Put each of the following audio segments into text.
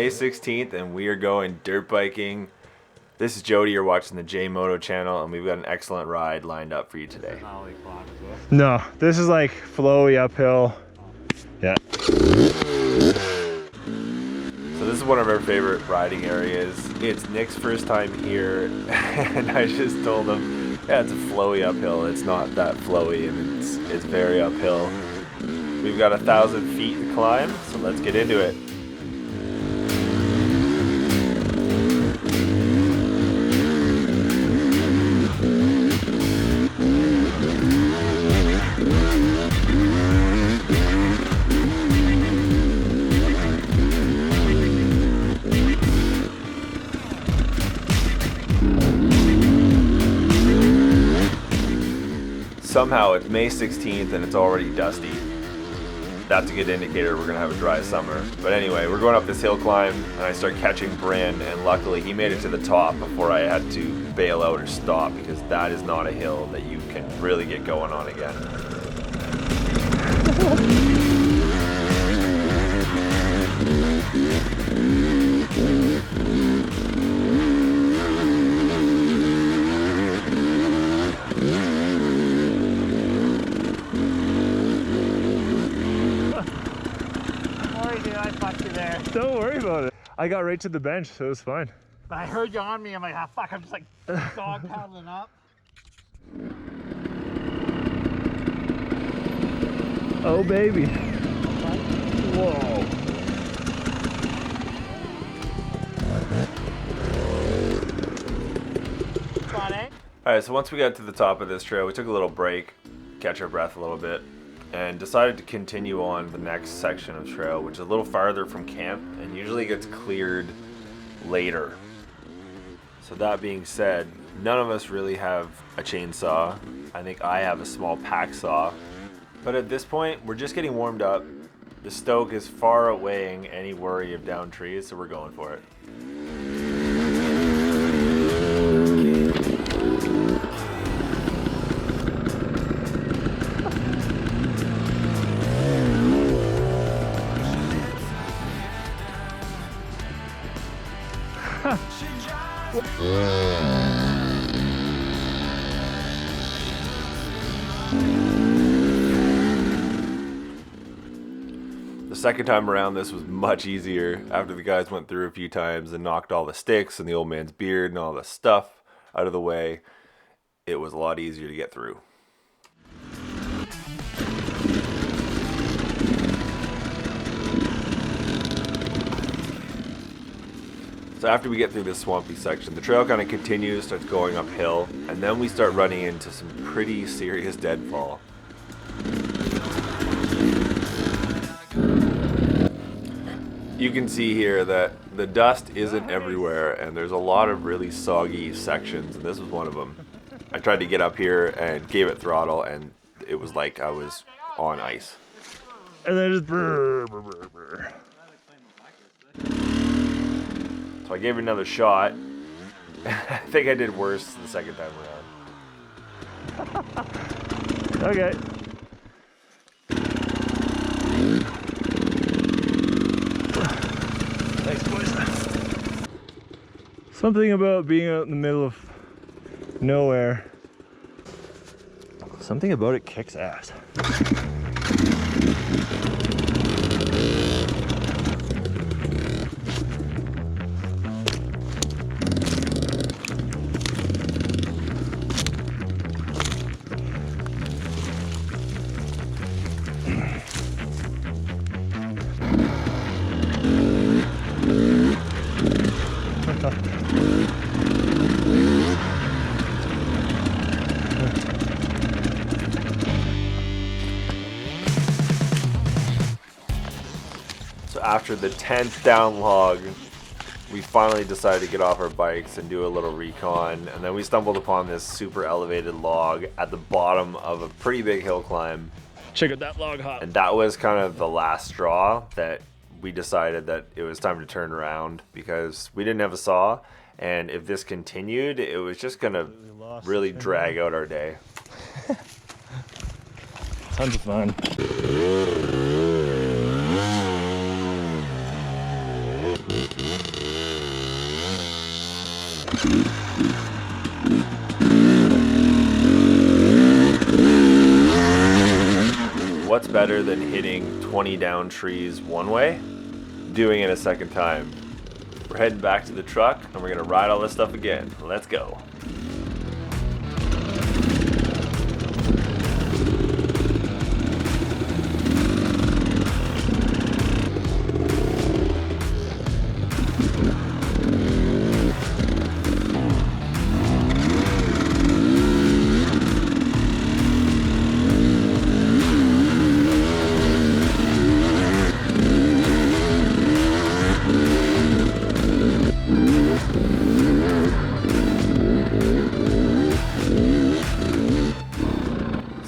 May 16th and we are going dirt biking. This is Jody, you're watching the J-MOTO channel, and we've got an excellent ride lined up for you today. No, this is like flowy uphill. Yeah. So this is one of our favorite riding areas. It's Nick's first time here, and I just told him, yeah, it's a flowy uphill. It's not that flowy, and it's very uphill. We've got 1,000 feet to climb, so let's get into it. Somehow it's May 16th and it's already dusty. That's a good indicator we're gonna have a dry summer. But anyway, we're going up this hill climb and I start catching Bryn, and luckily he made it to the top before I had to bail out or stop, because that is not a hill that you can really get going on again. Don't worry about it. I got right to the bench, so it was fine. I heard you on me. I'm like, ah, fuck. I'm just like dog paddling up. Oh, baby. Whoa. Fun, eh? Alright, so once we got to the top of this trail, we took a little break, catch our breath a little bit, and decided to continue on the next section of trail, which is a little farther from camp and usually gets cleared later. So that being said, none of us really have a chainsaw. I think I have a small pack saw. But at this point, we're just getting warmed up. The stoke is far outweighing any worry of down trees, so we're going for it. The second time around, this was much easier after the guys went through a few times and knocked all the sticks and the old man's beard and all the stuff out of the way. It was a lot easier to get through. So after we get through this swampy section, the trail kind of continues, starts going uphill, and then we start running into some pretty serious deadfall. You can see here that the dust isn't everywhere, and there's a lot of really soggy sections, and this was one of them. I tried to get up here and gave it throttle, and it was like I was on ice. And then just brr, brr, brr, brr. So I gave it another shot. I think I did worse the second time around. Okay. Thanks, boys. Something about being out in the middle of nowhere. Something about it kicks ass. So after the 10th down log, we finally decided to get off our bikes and do a little recon, and then we stumbled upon this super elevated log at the bottom of a pretty big hill climb. Check out that log hop. And that was kind of the last straw that we decided that it was time to turn around, because we didn't have a saw, and if this continued, it was just gonna really drag out our day. Tons of fun. better than hitting 20 down trees one way, doing it a second time. We're heading back to the truck and we're gonna ride all this stuff again. Let's go.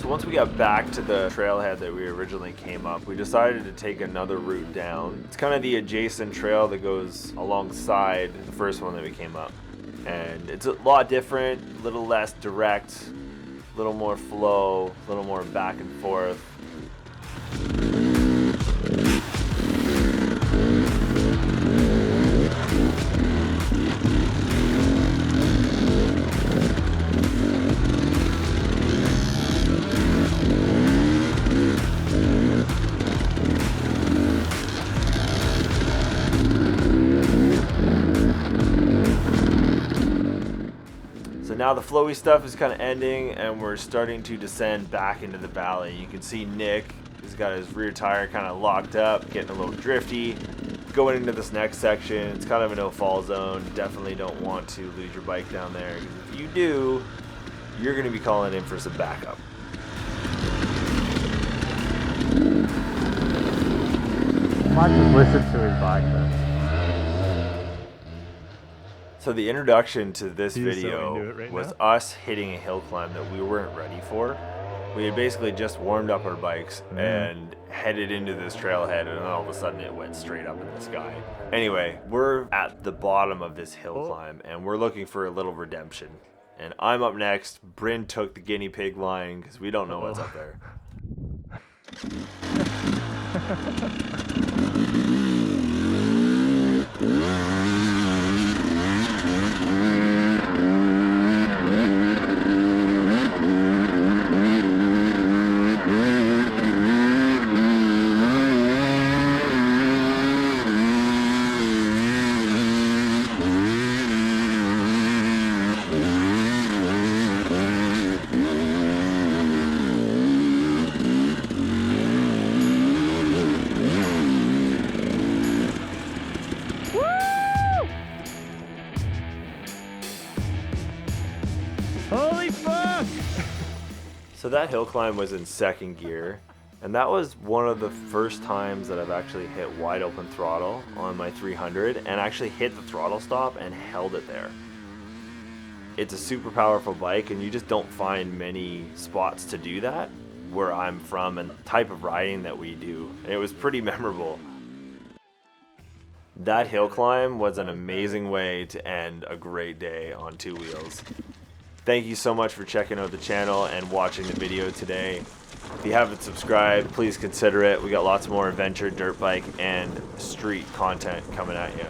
Once we got back to the trailhead that we originally came up, we decided to take another route down. It's kind of the adjacent trail that goes alongside the first one that we came up. And it's a lot different, a little less direct, a little more flow, a little more back and forth. Now the flowy stuff is kind of ending and we're starting to descend back into the valley. You can see Nick has got his rear tire kind of locked up, getting a little drifty. Going into this next section, it's kind of a no-fall zone. Definitely don't want to lose your bike down there, because if you do, you're going to be calling in for some backup. Might just listen to his bike then. So the introduction to this He's so video into it right was now. us hitting a hill climb that we weren't ready for. We had basically just warmed up our bikes and headed into this trailhead, and then all of a sudden it went straight up in the sky. Anyway, we're at the bottom of this hill climb and we're looking for a little redemption. And I'm up next. Bryn took the guinea pig line because we don't know what's up there. Holy fuck! So that hill climb was in second gear, and that was one of the first times that I've actually hit wide open throttle on my 300 and actually hit the throttle stop and held it there. It's a super powerful bike and you just don't find many spots to do that where I'm from and the type of riding that we do. And it was pretty memorable. That hill climb was an amazing way to end a great day on two wheels. Thank you so much for checking out the channel and watching the video today. If you haven't subscribed, please consider it. We got lots more adventure, dirt bike, and street content coming at you.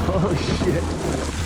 Holy shit.